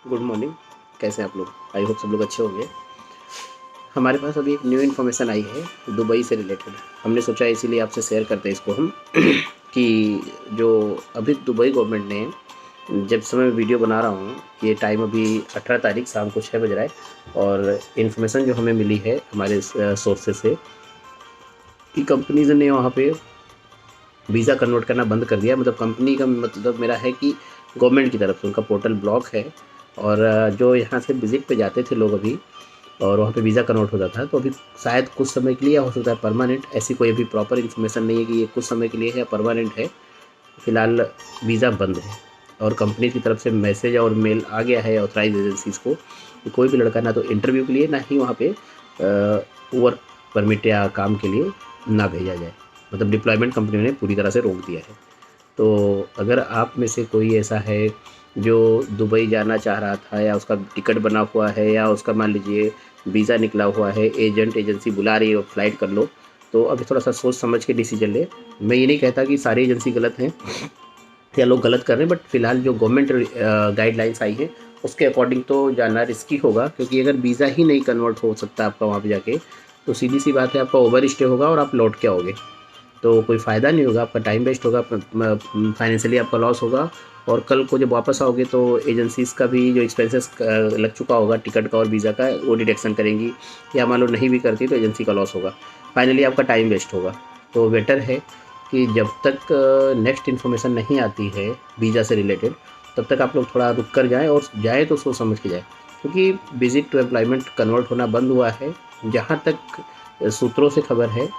Good morning. कैसे हैं आप लोग? आई होप सब लोग अच्छे होंगे। हमारे पास अभी एक न्यू इन्फॉर्मेशन आई है दुबई से रिलेटेड। हमने सोचा इसीलिए आपसे शेयर करते हैं इसको हम कि जो अभी दुबई गवर्नमेंट ने, जब समय मैं वीडियो बना रहा हूँ, ये टाइम अभी 18 तारीख शाम को 6 बज रहा है, और इन्फॉर्मेशन जो हमें मिली है हमारे सोर्सेज से कि कंपनीज ने वहाँ पे वीज़ा कन्वर्ट करना बंद कर दिया। मतलब कंपनी का मतलब मेरा है कि गवर्नमेंट की तरफ से उनका पोर्टल ब्लॉक है, और जो यहाँ से विज़िट पे जाते थे लोग अभी और वहाँ पे वीज़ा कन्वर्ट होता था, तो अभी शायद कुछ समय के लिए, या हो सकता है परमानेंट, ऐसी कोई अभी प्रॉपर इन्फॉर्मेशन नहीं है कि ये कुछ समय के लिए है या परमानेंट है। फ़िलहाल वीज़ा बंद है, और कंपनी की तरफ से मैसेज और मेल आ गया है ऑथराइज एजेंसीज़ को कि कोई भी लड़का ना तो इंटरव्यू के लिए, ना ही वहाँ पे वर्क परमिट या काम के लिए ना भेजा जाए। मतलब डिप्लॉयमेंट कंपनी ने पूरी तरह से रोक दिया है। तो अगर आप में से कोई ऐसा है जो दुबई जाना चाह रहा था, या उसका टिकट बना हुआ है, या उसका मान लीजिए वीज़ा निकला हुआ है, एजेंसी बुला रही है फ्लाइट कर लो, तो अभी थोड़ा सा सोच समझ के डिसीजन ले। मैं ये नहीं कहता कि सारी एजेंसी गलत हैं या लोग गलत कर रहे हैं, बट फिलहाल जो गवर्नमेंट गाइडलाइंस आई हैं उसके अकॉर्डिंग तो जाना रिस्की होगा, क्योंकि अगर वीज़ा ही नहीं कन्वर्ट हो सकता आपका वहाँ पे जाके, तो सीधी सी बात है आपका ओवर स्टे होगा और आप लौट के आओगे तो कोई फ़ायदा नहीं होगा, आपका टाइम वेस्ट होगा, फाइनेंशियली आपका लॉस होगा। और कल को जब वापस आओगे तो एजेंसीज़ का भी जो एक्सपेंसेस लग चुका होगा टिकट का और वीज़ा का, वो डिडक्शन करेंगी, या मान लो नहीं भी करती तो एजेंसी का लॉस होगा, फाइनली आपका टाइम वेस्ट होगा। तो बेटर है कि जब तक नेक्स्ट इन्फॉर्मेशन नहीं आती है वीज़ा से रिलेटेड, तब तक आप लोग थोड़ा रुक कर जाएँ, और जाएँ तो सोच समझ के जाएँ, क्योंकि विजिट टू एम्प्लॉयमेंट कन्वर्ट होना बंद हुआ है। जहाँ तक सूत्रों से खबर है,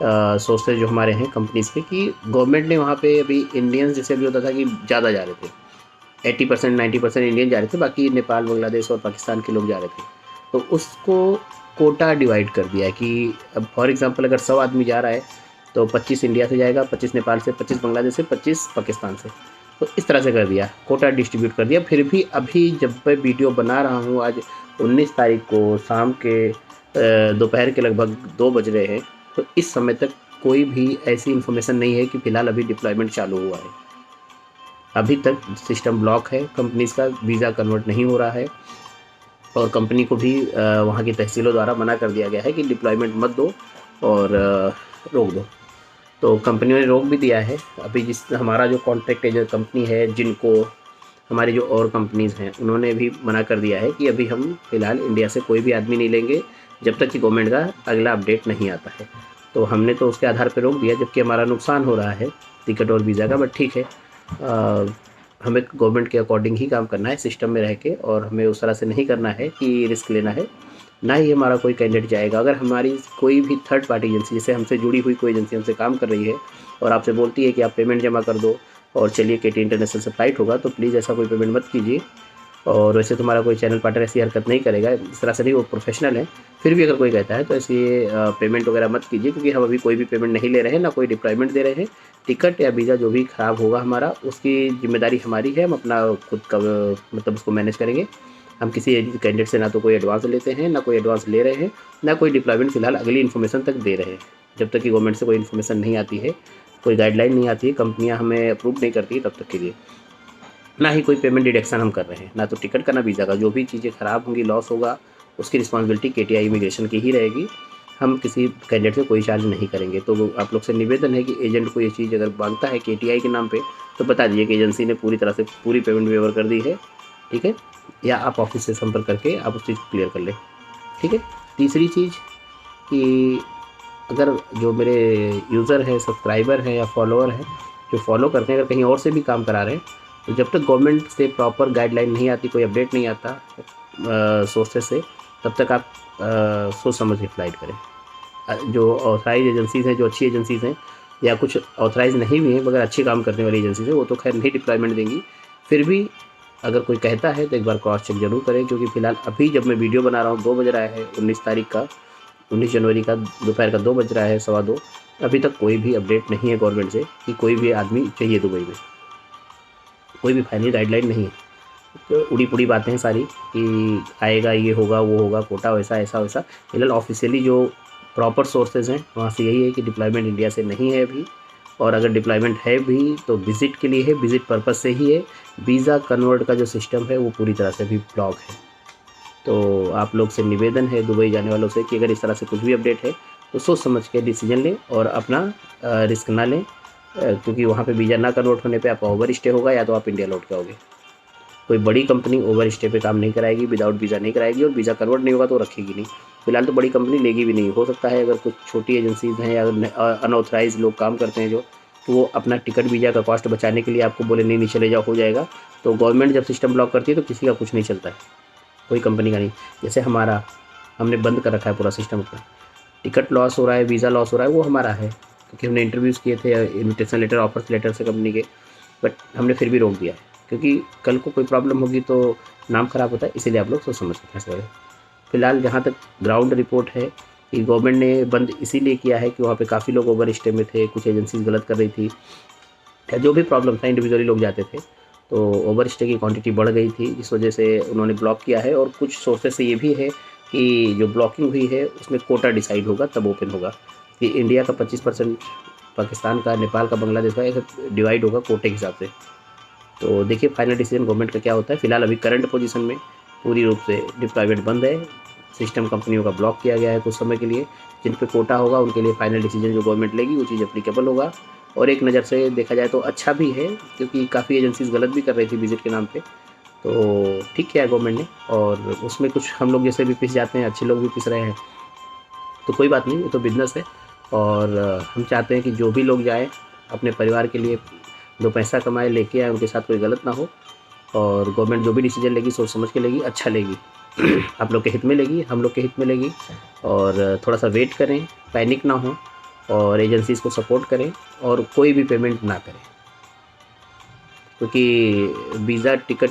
सोर्सेज जो हमारे हैं कंपनीज़ के, कि गवर्नमेंट ने वहाँ पे अभी इंडियंस, जैसे अभी होता था कि ज़्यादा जा रहे थे, 80% 90% इंडियन जा रहे थे, बाकी नेपाल, बांग्लादेश और पाकिस्तान के लोग जा रहे थे। तो उसको कोटा डिवाइड कर दिया है कि अब फॉर एग्जांपल अगर 100 आदमी जा रहा है तो 25 इंडिया से जाएगा, 25 नेपाल से, 25 बांग्लादेश से, 25 पाकिस्तान से। तो इस तरह से कर दिया, कोटा डिस्ट्रीब्यूट कर दिया। फिर भी अभी जब मैं वीडियो बना रहा हूँ, आज 19 तारीख को शाम के दोपहर के लगभग 2 बज रहे हैं, तो इस समय तक कोई भी ऐसी इन्फॉर्मेशन नहीं है कि फ़िलहाल अभी डिप्लॉयमेंट चालू हुआ है। अभी तक सिस्टम ब्लॉक है, कंपनीज़ का वीज़ा कन्वर्ट नहीं हो रहा है, और कंपनी को भी वहाँ की तहसीलों द्वारा मना कर दिया गया है कि डिप्लॉयमेंट मत दो और रोक दो। तो कंपनियों ने रोक भी दिया है। अभी जिस हमारा जो कॉन्ट्रैक्ट एजेंट कंपनी है, जिनको हमारी जो और कंपनीज़ हैं, उन्होंने भी मना कर दिया है कि अभी हम फ़िलहाल इंडिया से कोई भी आदमी नहीं लेंगे जब तक कि गवर्नमेंट का अगला अपडेट नहीं आता है। तो हमने तो उसके आधार पर रोक दिया, जबकि हमारा नुकसान हो रहा है टिकट और वीज़ा का, बट ठीक है, हमें गवर्नमेंट के अकॉर्डिंग ही काम करना है सिस्टम में रह के, और हमें उस तरह से नहीं करना है कि रिस्क लेना है। ना ही हमारा कोई कैंडिडेट जाएगा। अगर हमारी कोई भी थर्ड पार्टी एजेंसी, जैसे हमसे जुड़ी हुई कोई एजेंसी हमसे काम कर रही है और आपसे बोलती है कि आप पेमेंट जमा कर दो और चलिए केटी इंटरनेशनल से फ्लाइट होगा, तो प्लीज़ ऐसा कोई पेमेंट मत कीजिए। और वैसे तुम्हारा कोई चैनल पार्टनर ऐसी हरकत नहीं करेगा, इस तरह से नहीं, वो प्रोफेशनल है। फिर भी अगर कोई कहता है तो ऐसी पेमेंट वगैरह मत कीजिए, क्योंकि हम अभी कोई भी पेमेंट नहीं ले रहे हैं, ना कोई डिप्लॉयमेंट दे रहे हैं। टिकट या वीज़ा जो भी ख़राब होगा हमारा, उसकी जिम्मेदारी हमारी है, हम अपना खुद का मतलब उसको मैनेज करेंगे। हम किसी कैंडिडेट से ना तो कोई एडवांस लेते हैं, ना कोई एडवांस ले रहे हैं, ना कोई डिप्लॉयमेंट फ़िलहाल अगली इन्फॉर्मेशन तक दे रहे हैं। जब तक कि गवर्नमेंट से कोई इन्फॉर्मेशन नहीं आती है, कोई गाइडलाइन नहीं आती है, कंपनियां हमें अप्रूव नहीं करती, तब तक के लिए ना ही कोई पेमेंट डिडक्शन हम कर रहे हैं, ना तो टिकट का ना वीज़ा का। जो भी चीज़ें ख़राब होंगी, लॉस होगा, उसकी रिस्पॉन्सिबिलिटी केटीआई इमिग्रेशन की ही रहेगी। हम किसी कैंडिडेट से कोई चार्ज नहीं करेंगे। तो आप लोग से निवेदन है कि एजेंट को ये चीज़ अगर मांगता है केटीआई के नाम पे, तो बता दीजिए कि एजेंसी ने पूरी तरह से पूरी पेमेंट वेवर कर दी है, ठीक है, या आप ऑफिस से संपर्क करके आप उस चीज़ को क्लियर कर लें, ठीक है। तीसरी चीज़ कि अगर जो मेरे यूज़र हैं, सब्सक्राइबर हैं या फॉलोअर हैं, जो फॉलो करते हैं, अगर कहीं और से भी काम करा रहे हैं, तो जब तक गवर्नमेंट से प्रॉपर गाइडलाइन नहीं आती, कोई अपडेट नहीं आता सोर्सेज से, तब तक आप सोच समझ के फ्लाइट करें। जो ऑथराइज एजेंसीज़ हैं, जो अच्छी एजेंसीज़ हैं, या कुछ ऑथराइज नहीं भी हैं मगर अच्छे काम करने वाली एजेंसीज़ हैं, वो तो खैर नहीं डिप्लॉयमेंट देंगी। फिर भी अगर कोई कहता है तो एक बार क्रॉस चेक जरूर करें, क्योंकि फ़िलहाल अभी जब मैं वीडियो बना रहा हूँ 2 बज रहा है, 19 तारीख का, 19 जनवरी का दोपहर का 2 बज रहा है, 2:15, अभी तक कोई भी अपडेट नहीं है गवर्नमेंट से कि कोई भी आदमी चाहिए दुबई में। कोई भी फाइनल गाइडलाइन नहीं है। तो उड़ी पुड़ी बातें हैं सारी कि आएगा, ये होगा, वो होगा, कोटा वैसा ऐसा वैसा। फिलहाल ऑफिशियली जो प्रॉपर सोर्सेज हैं वहाँ से यही है कि डिप्लॉयमेंट इंडिया से नहीं है अभी, और अगर डिप्लॉयमेंट है भी तो विज़िट के लिए है, विज़िट पर्पज़ से ही है। वीज़ा कन्वर्ट का जो सिस्टम है वो पूरी तरह से भी ब्लॉक है। तो आप लोग से निवेदन है दुबई जाने वालों से कि अगर इस तरह से कुछ भी अपडेट है तो सोच समझ के डिसीजन लें और अपना रिस्क ना लें, क्योंकि वहाँ पे वीज़ा ना कन्वर्ट होने पे आपका ओवर स्टे होगा या तो आप इंडिया लौट के आओगे। कोई बड़ी कंपनी ओवर स्टे पे काम नहीं कराएगी, विदाउट वीज़ा नहीं कराएगी, और वीज़ा कन्वर्ट नहीं होगा तो रखेगी नहीं। फिलहाल तो बड़ी कंपनी लेगी भी नहीं। हो सकता है अगर कुछ छोटी एजेंसीज हैं या अनऑथराइज लोग काम करते हैं जो, तो वो अपना टिकट वीज़ा का कॉस्ट बचाने के लिए आपको बोले नहीं चले जाओ, हो जाएगा। तो गवर्नमेंट जब सिस्टम ब्लॉक करती है तो किसी का कुछ नहीं चलता है, कोई कंपनी का नहीं। जैसे हमारा, हमने बंद कर रखा है पूरा सिस्टम अपना। टिकट लॉस हो रहा है, वीज़ा लॉस हो रहा है, वो हमारा है, क्योंकि हमने इंटरव्यूज़ किए थे इन्विटेशन लेटर, ऑफर्स लेटर से कंपनी के, बट हमने फिर भी रोक दिया है, क्योंकि कल को कोई प्रॉब्लम होगी तो नाम ख़राब होता है। इसीलिए आप लोग सोच समझ के फैसला करें। फिलहाल जहाँ तक ग्राउंड रिपोर्ट है कि गवर्नमेंट ने बंद इसीलिए किया है कि वहाँ पे काफ़ी लोग ओवर स्टे में थे, कुछ एजेंसीज गलत कर रही थी, या जो भी प्रॉब्लम था, इंडिविजुअली लोग जाते थे तो ओवर स्टे की क्वांटिटी बढ़ गई थी, जिस वजह से उन्होंने ब्लॉक किया है। और कुछ सोर्सेस से ये भी है कि जो ब्लॉकिंग हुई है उसमें कोटा डिसाइड होगा तब ओपन होगा, कि इंडिया का 25%, पाकिस्तान का, नेपाल का, बांग्लादेश का, ऐसा डिवाइड होगा कोटे के हिसाब से। तो देखिए फाइनल डिसीजन गवर्नमेंट का क्या होता है। फिलहाल अभी करंट पोजीशन में पूरी रूप से डिप्लॉयमेंट बंद है, सिस्टम कंपनियों का ब्लॉक किया गया है कुछ समय के लिए। जिन पे कोटा होगा उनके लिए फाइनल डिसीजन जो गवर्नमेंट लेगी वो चीज़ एप्लीकेबल होगा। और एक नज़र से देखा जाए तो अच्छा भी है, क्योंकि काफ़ी एजेंसीज गलत भी कर रही थी विजिट के नाम पे। तो ठीक किया है गवर्नमेंट ने, और उसमें कुछ हम लोग जैसे भी पिस जाते हैं, अच्छे लोग भी पिस रहे हैं, तो कोई बात नहीं, ये तो बिजनेस है। और हम चाहते हैं कि जो भी लोग जाए अपने परिवार के लिए दो पैसा कमाए, लेके आए, उनके साथ कोई गलत ना हो। और गवर्नमेंट जो भी डिसीजन लेगी सोच समझ के लेगी, अच्छा लेगी। आप लोग के हित में लेगी, हम लोग के हित में लेगी। और थोड़ा सा वेट करें, पैनिक ना हो, और एजेंसीज़ को सपोर्ट करें, और कोई भी पेमेंट ना करें, क्योंकि वीज़ा टिकट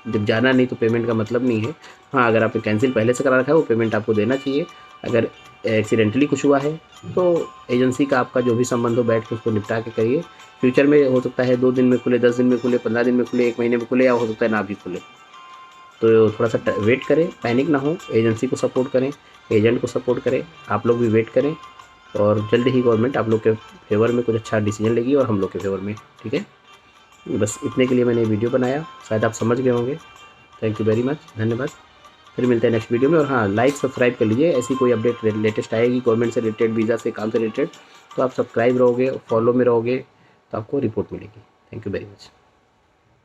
जब जाना नहीं तो पेमेंट का मतलब नहीं है। हाँ, अगर आपने कैंसिल पहले से करा रखा है वो पेमेंट आपको देना चाहिए। अगर एक्सीडेंटली कुछ हुआ है तो एजेंसी का आपका जो भी संबंध हो, बैठ के उसको निपटा के करिए। फ्यूचर में हो सकता है 2 दिन में खुले, 10 दिन में खुले, 15 दिन में खुले, 1 महीने में खुले, या हो सकता है ना भी खुले। तो थोड़ा सा वेट करें, पैनिक ना हो, एजेंसी को सपोर्ट करें, एजेंट को सपोर्ट करें, आप लोग भी वेट करें। और जल्द ही गवर्नमेंट आप लोग के फेवर में कुछ अच्छा डिसीजन लेगी, और हम लोग के फेवर में। ठीक है, बस इतने के लिए मैंने वीडियो बनाया, शायद आप समझ गए होंगे। थैंक यू वेरी मच, धन्यवाद। फिर मिलते हैं नेक्स्ट वीडियो में। और हाँ, लाइक सब्सक्राइब कर लीजिए, ऐसी कोई अपडेट लेटेस्ट आएगी गवर्नमेंट से रिलेटेड, वीज़ा से, काम से रिलेटेड, तो आप सब्सक्राइब रहोगे, फॉलो में रहोगे, तो आपको रिपोर्ट मिलेगी। Thank you very much.